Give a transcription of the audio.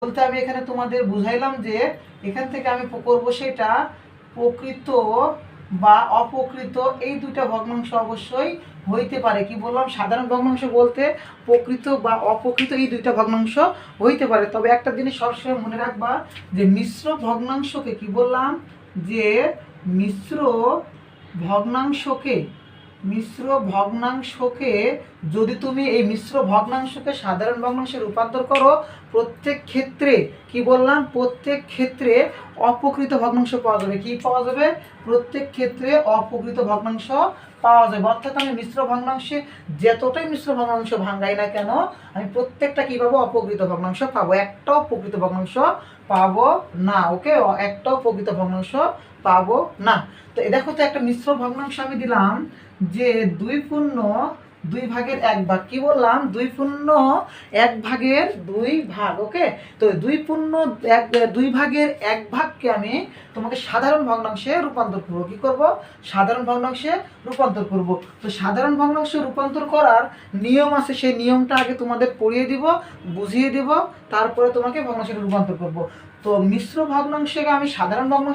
বলতে আমি এখানে তোমাদের বুঝাইলাম যে এখান থেকে আমি করবো সেটা প্রকৃত বা অপ্রকৃত এই দুইটা ভগ্নাংশ অবশ্যই হইতে পারে। কি বললাম? সাধারণ ভগ্নাংশ বলতে প্রকৃত বা অপ্রকৃত এই দুইটা ভগ্নাংশ হইতে পারে। তবে একটা জিনিস সবসময় মনে রাখবা যে মিশ্র ভগ্নাংশকে কি বললাম, যে মিশ্র ভগ্নাংশকে মিশ্র ভগ্নাংশকে যদি তুমি এই মিশ্র ভগ্নাংশকে সাধারণ ভগ্নাংশে রূপান্তর করো, প্রত্যেক ক্ষেত্রে কি বললাম, প্রত্যেক ক্ষেত্রে অপ্রকৃত ভগ্নাংশ পাওয়া যাবে। কি পাওয়া যাবে? প্রত্যেক ক্ষেত্রে অপ্রকৃত ভগ্নাংশ পাওয়া যাবে। অর্থাৎ আমি মিশ্র ভগ্নাংশে যতটাই মিশ্র ভগ্নাংশ ভাঙাই না কেন, আমি প্রত্যেকটা কি পাবো? অপ্রকৃত ভগ্নাংশ পাবো, একটাও প্রকৃত ভগ্নাংশ পাবো না। ওকে, একটাও প্রকৃত ভগ্নাংশ পাবো না। তো দেখো তো একটা মিশ্র ভগ্নাংশ আমি দিলাম যে 2/2 কি বললাম? 2/1 ওকে। তো 2/2 আমি তোমাকে সাধারণ ভগ্নাংশে রূপান্তর করব। কি করব? সাধারণ ভগ্নাংশে রূপান্তর করব। তো সাধারণ ভগ্নাংশে রূপান্তর করার নিয়ম আছে, সেই নিয়মটা আগে তোমাদের পড়িয়ে দিব, বুঝিয়ে দিব, তারপরে তোমাকে ভগ্নাংশে রূপান্তর করব। তো মিশ্র ভগ্নাংশকে আমি সাধারণ ভগ্নাংশ